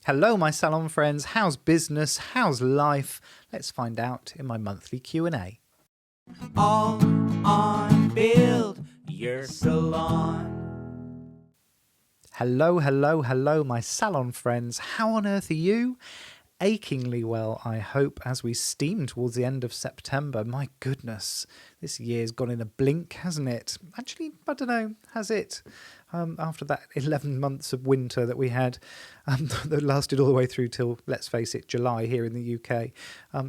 Hello, my salon friends. How's business? How's life? Let's find out in my monthly Q&A. All on Build Your Salon. Hello, my salon friends. How on earth are you? Achingly well, I hope, as we steam towards the end of September. My goodness, this year's gone in a blink, hasn't it? Actually, I don't know, has it? After that 11 months of winter that we had, that lasted all the way through till, let's face it, July here in the UK.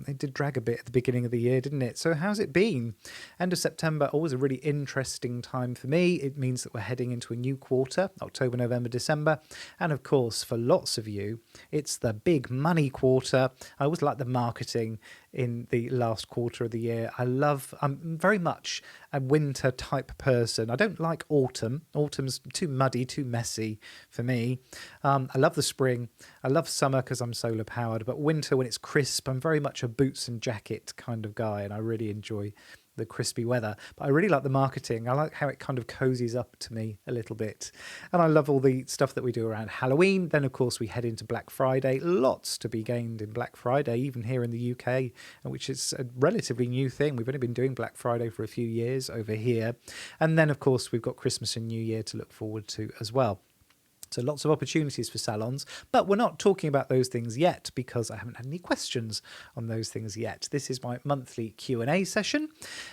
It did drag a bit at the beginning of the year, didn't it? So how's it been? End of September, always a really interesting time for me. It means that we're heading into a new quarter, October, November, December. And of course, for lots of you, it's the big money quarter. I always like the marketing in the last quarter of the year. I'm very much a winter type person. I don't like autumn. Autumn's too muddy, too messy for me. I love the spring. I love summer because I'm solar powered, but winter when it's crisp, I'm very much a boots and jacket kind of guy, and I really enjoy the crispy weather. But I really like the marketing. I like how it kind of cozies up to me a little bit. And I love all the stuff that we do around Halloween. Then, of course, we head into Black Friday. Lots to be gained in Black Friday, even here in the UK, which is a relatively new thing. We've only been doing Black Friday for a few years over here. And then, of course, we've got Christmas and New Year to look forward to as well. So lots of opportunities for salons, but we're not talking about those things yet because I haven't had any questions on those things yet. This is my monthly Q&A session,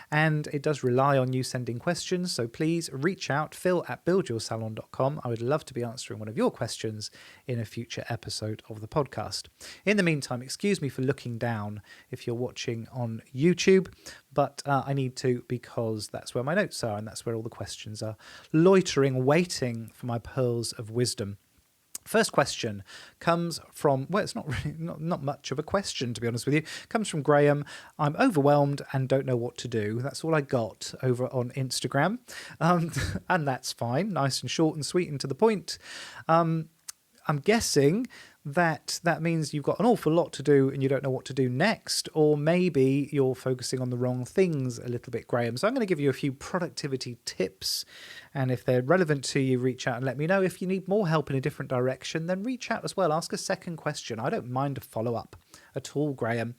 and it does rely on you sending questions. So please reach out, phil@buildyoursalon.com. I would love to be answering one of your questions in a future episode of the podcast. In the meantime, excuse me for looking down if you're watching on YouTube, but I need to because that's where my notes are and that's where all the questions are loitering, waiting for my pearls of wisdom. First question comes from, well, it's not really not much of a question, to be honest with you. Comes from Graham. I'm overwhelmed and don't know what to do. That's all I got over on Instagram. And that's fine. Nice and short and sweet and to the point. I'm guessing that means you've got an awful lot to do and you don't know what to do next, or maybe you're focusing on the wrong things a little bit, Graham. So I'm going to give you a few productivity tips, and if they're relevant to you, reach out and let me know. If you need more help in a different direction, then reach out as well. Ask a second question. I don't mind a follow-up at all, Graham.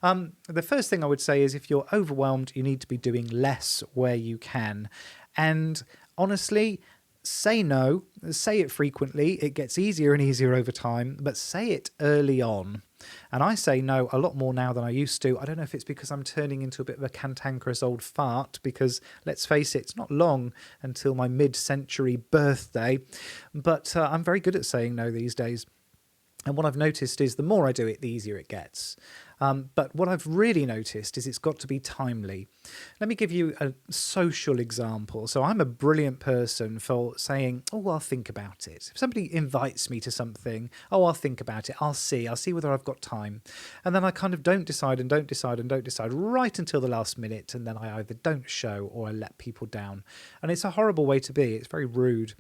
The first thing I would say is if you're overwhelmed, you need to be doing less where you can. And honestly, say no, say it frequently. It gets easier and easier over time, but say it early on. And I say no a lot more now than I used to. I don't know if it's because I'm turning into a bit of a cantankerous old fart, because let's face it, it's not long until my mid-century birthday, but I'm very good at saying no these days. And what I've noticed is the more I do it, the easier it gets. But what I've really noticed is it's got to be timely. Let me give you a social example. So I'm a brilliant person for saying, oh, I'll think about it. If somebody invites me to something, oh, I'll think about it. I'll see whether I've got time. And then I kind of don't decide right until the last minute. And then I either don't show or I let people down. And it's a horrible way to be. It's very rude.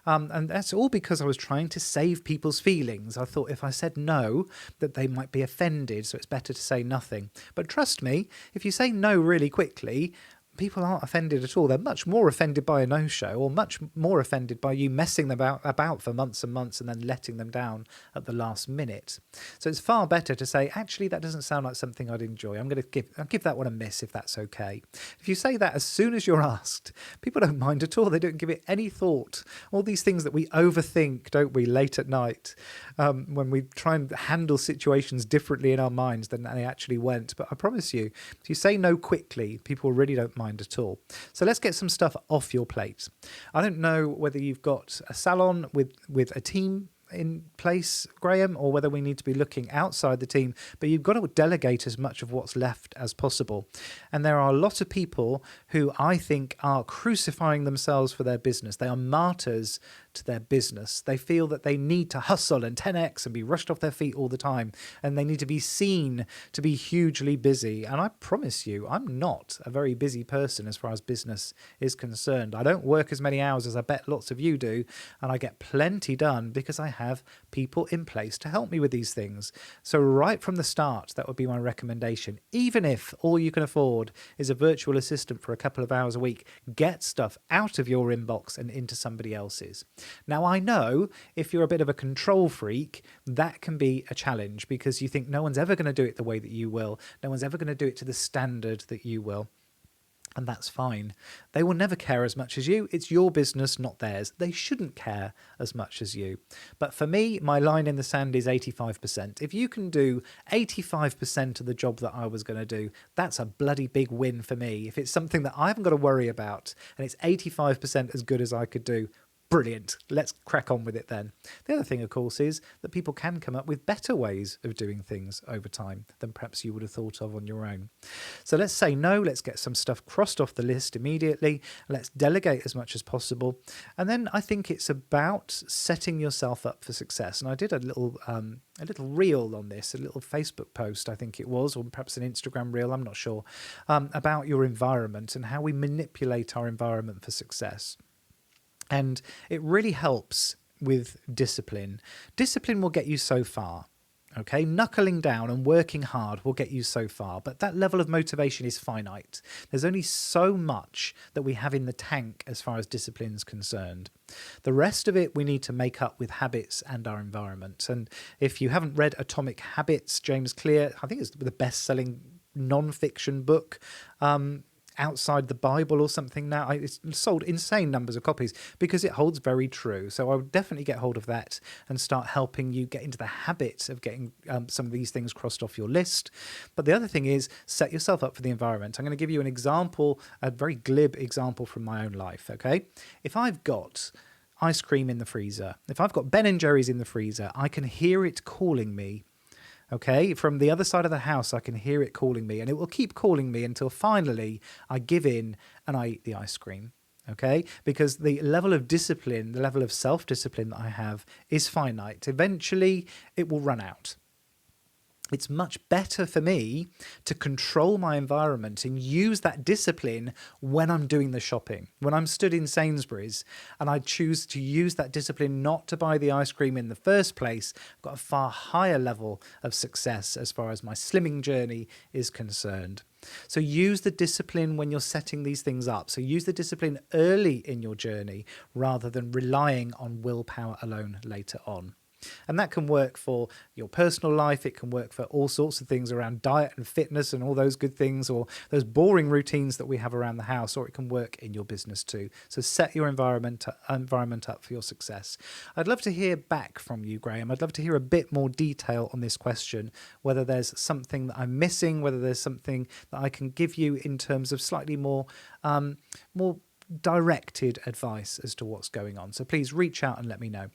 And that's all because I was trying to save people's feelings. I thought if I said no, that they might be offended. So it's better to say nothing. But trust me, if you say no really quickly, people aren't offended at all. They're much more offended by a no-show, or much more offended by you messing them about for months and months and then letting them down at the last minute. So it's far better to say, actually, that doesn't sound like something I'd enjoy. I'll give that one a miss if that's okay. If you say that as soon as you're asked, people don't mind at all. They don't give it any thought. All these things that we overthink, don't we, late at night, when we try and handle situations differently in our minds than they actually went. But I promise you, if you say no quickly, people really don't mind at all. So let's get some stuff off your plate. I don't know whether you've got a salon with a team in place, Graham, or whether we need to be looking outside the team, but you've got to delegate as much of what's left as possible. And there are a lot of people who I think are crucifying themselves for their business. They are martyrs to their business. They feel that they need to hustle and 10x and be rushed off their feet all the time, and they need to be seen to be hugely busy. And I promise you, I'm not a very busy person as far as business is concerned. I don't work as many hours as I bet lots of you do, and I get plenty done because I have people in place to help me with these things. So right from the start, that would be my recommendation. Even if all you can afford is a virtual assistant for a couple of hours a week, get stuff out of your inbox and into somebody else's. Now, I know if you're a bit of a control freak, that can be a challenge because you think no one's ever going to do it the way that you will. No one's ever going to do it to the standard that you will. And that's fine. They will never care as much as you. It's your business, not theirs. They shouldn't care as much as you. But for me, my line in the sand is 85%. If you can do 85% of the job that I was going to do, that's a bloody big win for me. If it's something that I haven't got to worry about and it's 85% as good as I could do, brilliant. Let's crack on with it then. The other thing, of course, is that people can come up with better ways of doing things over time than perhaps you would have thought of on your own. So let's say no, let's get some stuff crossed off the list immediately. Let's delegate as much as possible. And then I think it's about setting yourself up for success. And I did a little reel on this, a little Facebook post, I think it was, or perhaps an Instagram reel, I'm not sure, about your environment and how we manipulate our environment for success. And it really helps with discipline. Discipline will get you so far. Okay, knuckling down and working hard will get you so far, but that level of motivation is finite. There's only so much that we have in the tank as far as discipline is concerned. The rest of it we need to make up with habits and our environment. And if you haven't read Atomic Habits, James Clear, I think it's the best-selling non-fiction book outside the Bible or something now. It's sold insane numbers of copies because it holds very true. So I would definitely get hold of that and start helping you get into the habit of getting some of these things crossed off your list. But the other thing is set yourself up for the environment. I'm going to give you an example, a very glib example from my own life, okay? If I've got ice cream in the freezer, if I've got Ben & Jerry's in the freezer, I can hear it calling me. Okay, from the other side of the house, I can hear it calling me, and it will keep calling me until finally I give in and I eat the ice cream. Okay, because the level of discipline, the level of self-discipline that I have is finite. Eventually, it will run out. It's much better for me to control my environment and use that discipline when I'm doing the shopping. When I'm stood in Sainsbury's and I choose to use that discipline not to buy the ice cream in the first place, I've got a far higher level of success as far as my slimming journey is concerned. So use the discipline when you're setting these things up. So use the discipline early in your journey rather than relying on willpower alone later on. And that can work for your personal life. It can work for all sorts of things around diet and fitness and all those good things, or those boring routines that we have around the house, or it can work in your business too. So set your environment up for your success. I'd love to hear back from you, Graham. I'd love to hear a bit more detail on this question, whether there's something that I'm missing, whether there's something that I can give you in terms of slightly more directed advice as to what's going on. So please reach out and let me know.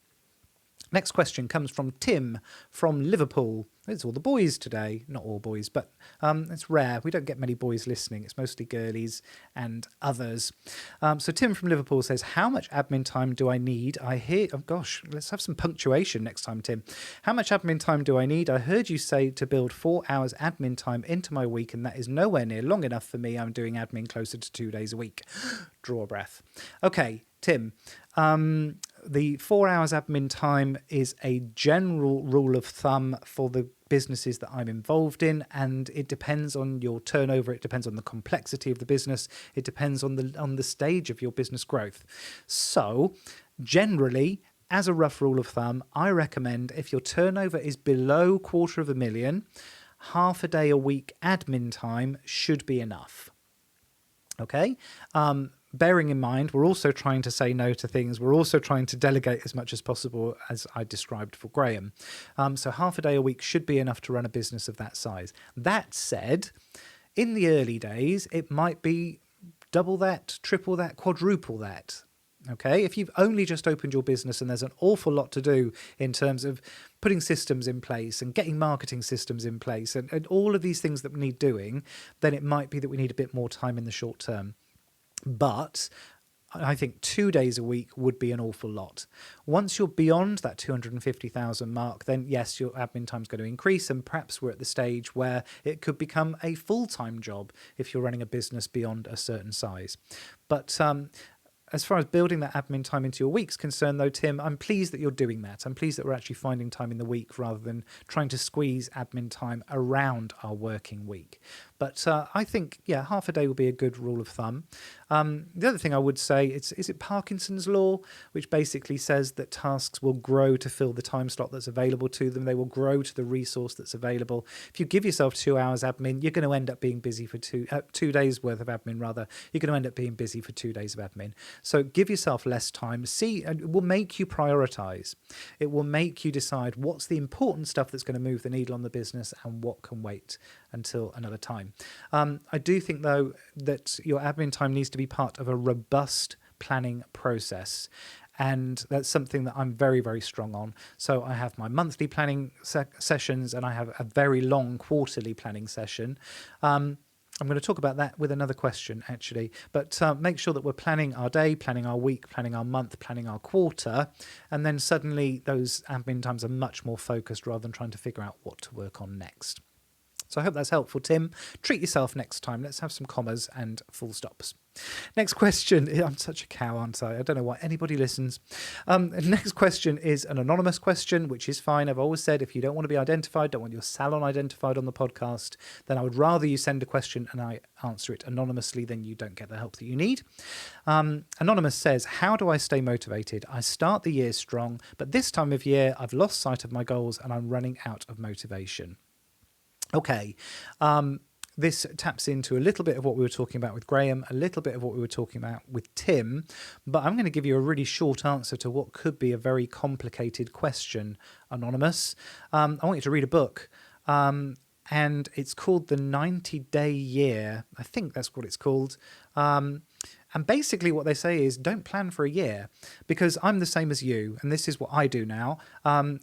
Next question comes from Tim from Liverpool. It's all the boys today. Not all boys, but it's rare. We don't get many boys listening. It's mostly girlies and others. So Tim from Liverpool says, how much admin time do I need? I hear... Oh, gosh, let's have some punctuation next time, Tim. How much admin time do I need? I heard you say to build 4 hours admin time into my week, and that is nowhere near long enough for me. I'm doing admin closer to 2 days a week. Draw a breath. Okay, Tim. The 4 hours admin time is a general rule of thumb for the businesses that I'm involved in, and it depends on your turnover. It depends on the complexity of the business. It depends on the stage of your business growth. So generally, as a rough rule of thumb, I recommend if your turnover is below $250,000, half a day a week admin time should be enough. Okay? Bearing in mind, we're also trying to say no to things. We're also trying to delegate as much as possible, as I described for Graham. So half a day a week should be enough to run a business of that size. That said, in the early days, it might be double that, triple that, quadruple that. Okay, if you've only just opened your business and there's an awful lot to do in terms of putting systems in place and getting marketing systems in place and all of these things that we need doing, then it might be that we need a bit more time in the short term. But I think 2 days a week would be an awful lot. Once you're beyond that 250,000 mark, then yes, your admin time is going to increase, and perhaps we're at the stage where it could become a full-time job if you're running a business beyond a certain size. But as far as building that admin time into your week's concerned, though, Tim, I'm pleased that you're doing that. I'm pleased that we're actually finding time in the week rather than trying to squeeze admin time around our working week. But I think, yeah, half a day would be a good rule of thumb. The other thing I would say, is it Parkinson's law, which basically says that tasks will grow to fill the time slot that's available to them. They will grow to the resource that's available. If you give yourself 2 hours admin, you're going to end up being busy for 2 days worth of admin, rather. You're going to end up being busy for 2 days of admin. So give yourself less time. See, and it will make you prioritize. It will make you decide what's the important stuff that's going to move the needle on the business and what can wait until another time. I do think, though, that your admin time needs to be part of a robust planning process. And that's something that I'm very, very strong on. So I have my monthly planning sessions, and I have a very long quarterly planning session. I'm going to talk about that with another question, actually. But make sure that we're planning our day, planning our week, planning our month, planning our quarter. And then suddenly those admin times are much more focused rather than trying to figure out what to work on next. So I hope that's helpful, Tim. Treat yourself next time. Let's have some commas and full stops. Next question. I'm such a cow, aren't I? I don't know why anybody listens. Next question is an anonymous question, which is fine. I've always said if you don't want to be identified, don't want your salon identified on the podcast, then I would rather you send a question and I answer it anonymously than you don't get the help that you need. Anonymous says, how do I stay motivated? I start the year strong, but this time of year I've lost sight of my goals and I'm running out of motivation. Okay, this taps into a little bit of what we were talking about with Graham, a little bit of what we were talking about with Tim, but I'm going to give you a really short answer to what could be a very complicated question, Anonymous. I want you to read a book, and it's called The 90-Day Year. I think that's what it's called. And basically what they say is don't plan for a year, because I'm the same as you, and this is what I do now.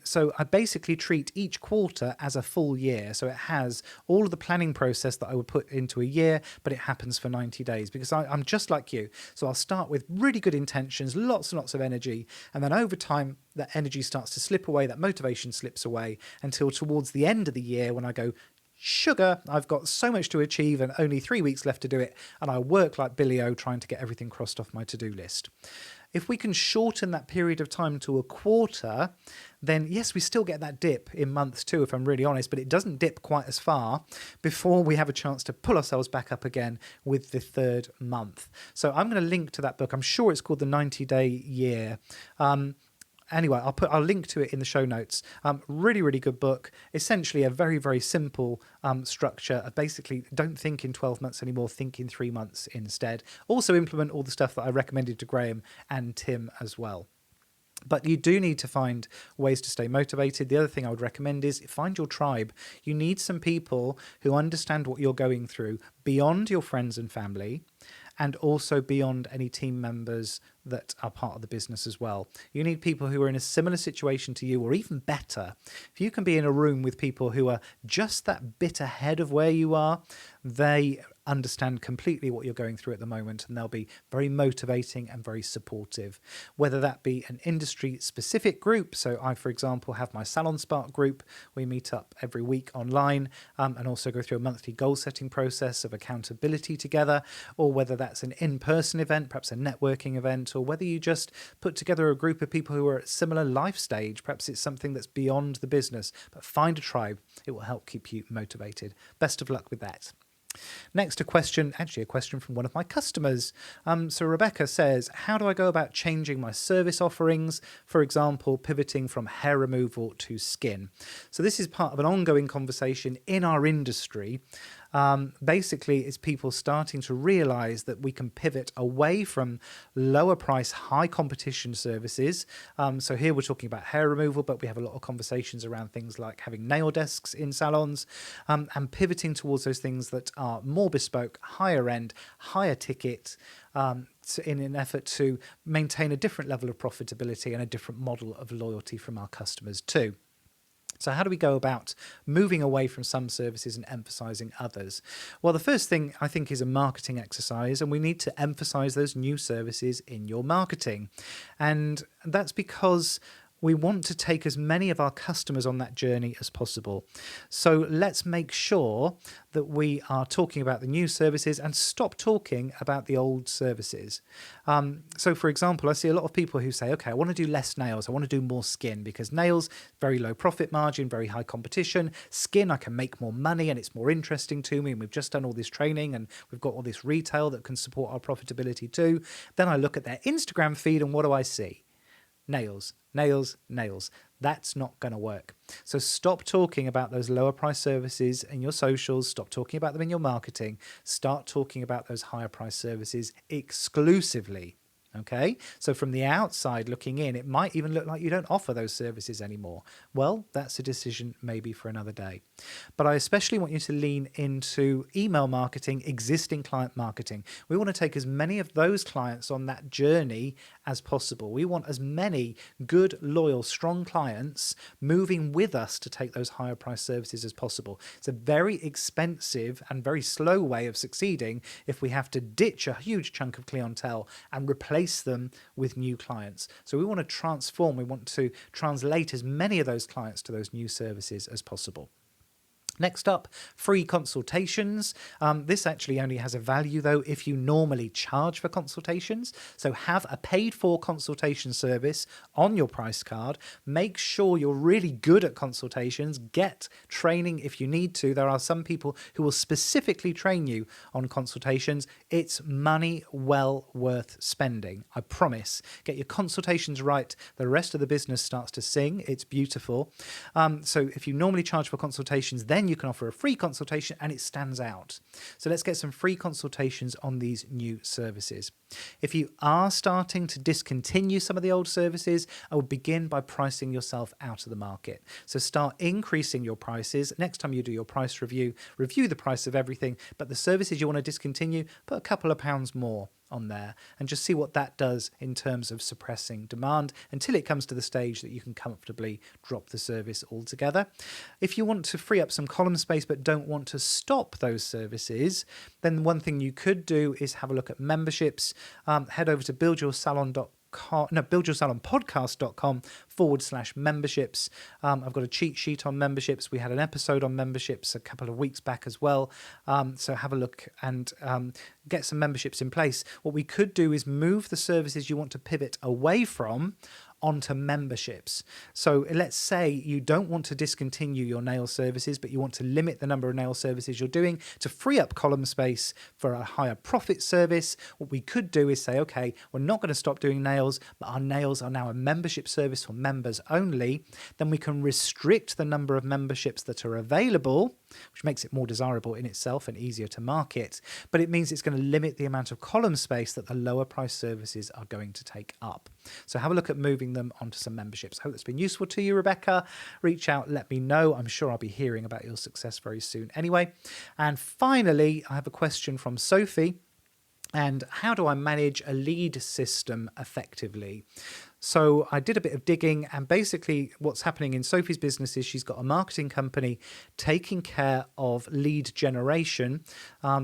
So I basically treat each quarter as a full year. So it has all of the planning process that I would put into a year, but it happens for 90 days because I'm just like you. So I'll start with really good intentions, lots and lots of energy. And then over time, that energy starts to slip away, that motivation slips away until towards the end of the year when I go, sugar, I've got so much to achieve and only 3 weeks left to do it, and I work like Billy O trying to get everything crossed off my to-do list. If we can shorten that period of time to a quarter, then yes, we still get that dip in month 2, if I'm really honest, but it doesn't dip quite as far before we have a chance to pull ourselves back up again with the 3rd month. So I'm going to link to that book. I'm sure it's called The 90-Day Year. Anyway, I'll link to it in the show notes. Really, really good book. Essentially a very, very simple structure. Basically, don't think in 12 months anymore. Think in 3 months instead. Also implement all the stuff that I recommended to Graham and Tim as well. But you do need to find ways to stay motivated. The other thing I would recommend is find your tribe. You need some people who understand what you're going through beyond your friends and family, and also beyond any team members that are part of the business as well. You need people who are in a similar situation to you, or even better. If you can be in a room with people who are just that bit ahead of where you are, they understand completely what you're going through at the moment, and they'll be very motivating and very supportive. Whether that be an industry-specific group, so I, for example, have my Salon Spark group. We meet up every week online and also go through a monthly goal-setting process of accountability together, or whether that's an in-person event, perhaps a networking event, or whether you just put together a group of people who are at a similar life stage. Perhaps it's something that's beyond the business, but find a tribe. It will help keep you motivated. Best of luck with that. Next, a question from one of my customers. So Rebecca says, how do I go about changing my service offerings? For example, pivoting from hair removal to skin. So this is part of an ongoing conversation in our industry. Basically, it's people starting to realize that we can pivot away from lower price, high competition services. So here we're talking about hair removal, but we have a lot of conversations around things like having nail desks in salons, and pivoting towards those things that are more bespoke, higher end, higher ticket, in an effort to maintain a different level of profitability and a different model of loyalty from our customers too. So how do we go about moving away from some services and emphasizing others? Well, the first thing I think is a marketing exercise, and we need to emphasize those new services in your marketing. And that's because we want to take as many of our customers on that journey as possible. So let's make sure that we are talking about the new services and stop talking about the old services. So for example, I see a lot of people who say, okay, I want to do less nails. I want to do more skin, because nails, very low profit margin, very high competition. Skin, I can make more money and it's more interesting to me. And we've just done all this training and we've got all this retail that can support our profitability too. Then I look at their Instagram feed and what do I see? Nails, nails, nails. That's not going to work. So stop talking about those lower price services in your socials. Stop talking about them in your marketing. Start talking about those higher price services exclusively. Okay, so from the outside looking in, it might even look like you don't offer those services anymore. Well, that's a decision maybe for another day. But I especially want you to lean into email marketing, existing client marketing. We want to take as many of those clients on that journey as possible. We want as many good, loyal, strong clients moving with us to take those higher price services as possible. It's a very expensive and very slow way of succeeding if we have to ditch a huge chunk of clientele and replace them with new clients. So we want to transform, we want to translate as many of those clients to those new services as possible. Next up, free consultations. This actually only has a value though if you normally charge for consultations. So have a paid for consultation service on your price card. Make sure you're really good at consultations. Get training if you need to. There are some people who will specifically train you on consultations. It's money well worth spending, I promise. Get your consultations right. The rest of the business starts to sing. It's beautiful. So if you normally charge for consultations, then you can offer a free consultation and it stands out. So let's get some free consultations on these new services. If you are starting to discontinue some of the old services, I would begin by pricing yourself out of the market. So start increasing your prices. Next time you do your price review, review the price of everything, but the services you want to discontinue, put a couple of pounds more on there and just see what that does in terms of suppressing demand until it comes to the stage that you can comfortably drop the service altogether. If you want to free up some column space but don't want to stop those services, then one thing you could do is have a look at memberships. Head over to buildyoursalonpodcast.com/memberships. I've got a cheat sheet on memberships. We had an episode on memberships a couple of weeks back as well. So have a look and get some memberships in place. What we could do is move the services you want to pivot away from onto memberships. So let's say you don't want to discontinue your nail services, but you want to limit the number of nail services you're doing to free up column space for a higher profit service. What we could do is say, okay, we're not going to stop doing nails, but our nails are now a membership service for members only. Then we can restrict the number of memberships that are available, which makes it more desirable in itself and easier to market. But it means it's going to limit the amount of column space that the lower price services are going to take up. So have a look at moving them onto some memberships. I hope that's been useful to you, Rebecca. Reach out, let me know. I'm sure I'll be hearing about your success very soon anyway. And finally, I have a question from Sophie. And how do I manage a lead system effectively? So I did a bit of digging, and basically what's happening in Sophie's business is she's got a marketing company taking care of lead generation.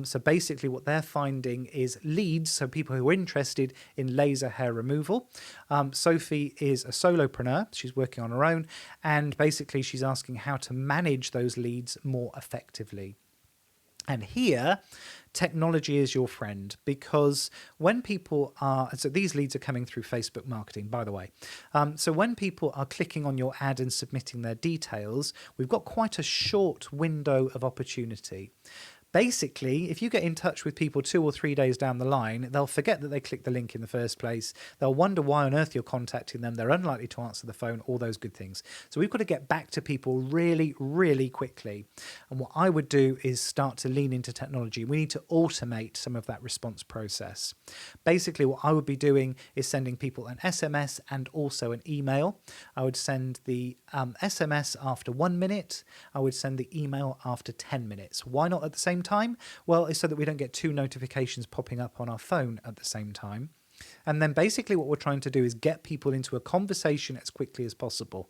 So basically what they're finding is leads, so people who are interested in laser hair removal. Sophie is a solopreneur. She's working on her own, and basically she's asking how to manage those leads more effectively. And here, technology is your friend, because when people are, so these leads are coming through Facebook marketing, by the way. So when people are clicking on your ad and submitting their details, we've got quite a short window of opportunity. Basically, if you get in touch with people 2 or 3 days down the line, they'll forget that they clicked the link in the first place. They'll wonder why on earth you're contacting them. They're unlikely to answer the phone, all those good things. So we've got to get back to people really, really quickly. And what I would do is start to lean into technology. We need to automate some of that response process. Basically, what I would be doing is sending people an SMS and also an email. I would send the SMS after 1 minute. I would send the email after 10 minutes. Why not at the same time? Well, it's so that we don't get 2 notifications popping up on our phone at the same time. And then basically what we're trying to do is get people into a conversation as quickly as possible.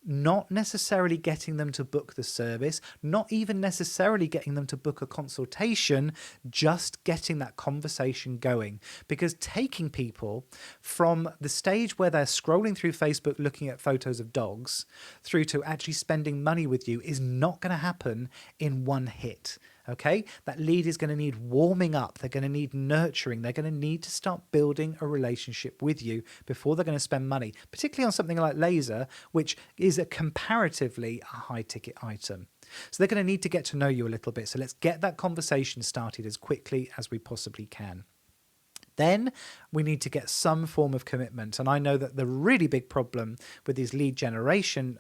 not necessarily getting them to book the service, not even necessarily getting them to book a consultation, just getting that conversation going. Because taking people from the stage where they're scrolling through Facebook looking at photos of dogs through to actually spending money with you is not going to happen in one hit. Okay, that lead is going to need warming up. They're going to need nurturing. They're going to need to start building a relationship with you before they're going to spend money, particularly on something like laser, which is a comparatively high ticket item. So they're going to need to get to know you a little bit. So let's get that conversation started as quickly as we possibly can. Then we need to get some form of commitment. And I know that the really big problem with these lead generation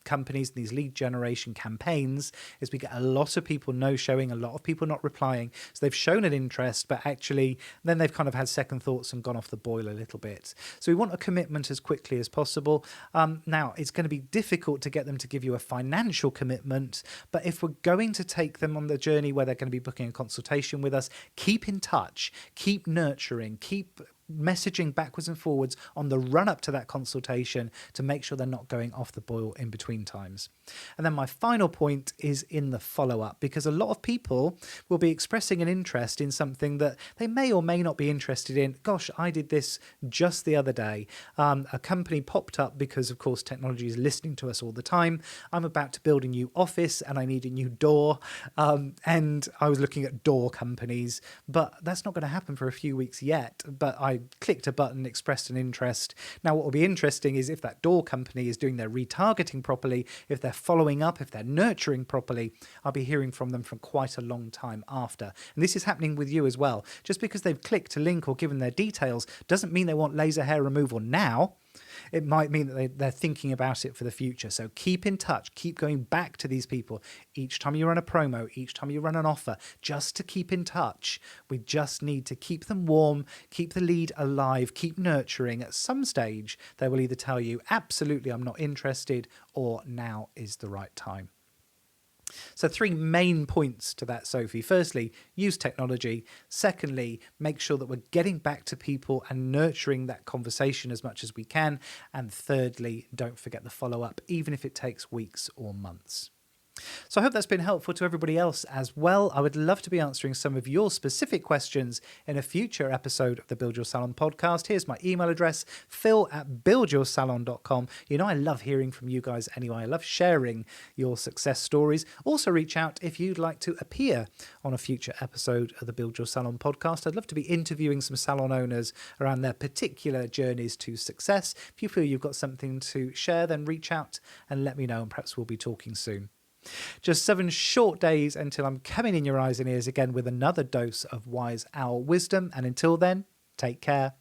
companies, these lead generation campaigns, is we get a lot of people no-showing, a lot of people not replying. So they've shown an interest, but actually then they've kind of had second thoughts and gone off the boil a little bit. So we want a commitment as quickly as possible. Now, it's going to be difficult to get them to give you a financial commitment, but if we're going to take them on the journey where they're going to be booking a consultation with us, keep in touch, keep nurturing, keep messaging backwards and forwards on the run up to that consultation to make sure they're not going off the boil in between times. And then my final point is in the follow up, because a lot of people will be expressing an interest in something that they may or may not be interested in. Gosh, I did this just the other day. A company popped up because, of course, technology is listening to us all the time. I'm about to build a new office and I need a new door. And I was looking at door companies, but that's not going to happen for a few weeks yet. But I clicked a button, expressed an interest. Now, what will be interesting is if that door company is doing their retargeting properly, if they're following up, if they're nurturing properly, I'll be hearing from them for quite a long time after. And this is happening with you as well. Just because they've clicked a link or given their details doesn't mean they want laser hair removal now. It might mean that they're thinking about it for the future. So keep in touch, keep going back to these people each time you run a promo, each time you run an offer, just to keep in touch. We just need to keep them warm, keep the lead alive, keep nurturing. At some stage, they will either tell you, absolutely, I'm not interested, or now is the right time. So 3 main points to that, Sophie. Firstly, use technology. Secondly, make sure that we're getting back to people and nurturing that conversation as much as we can. And thirdly, don't forget the follow-up, even if it takes weeks or months. So I hope that's been helpful to everybody else as well. I would love to be answering some of your specific questions in a future episode of the Build Your Salon podcast. Here's my email address, phil@buildyoursalon.com. You know, I love hearing from you guys anyway. I love sharing your success stories. Also reach out if you'd like to appear on a future episode of the Build Your Salon podcast. I'd love to be interviewing some salon owners around their particular journeys to success. If you feel you've got something to share, then reach out and let me know, and perhaps we'll be talking soon. Just 7 short days until I'm coming in your eyes and ears again with another dose of wise owl wisdom. And until then, take care.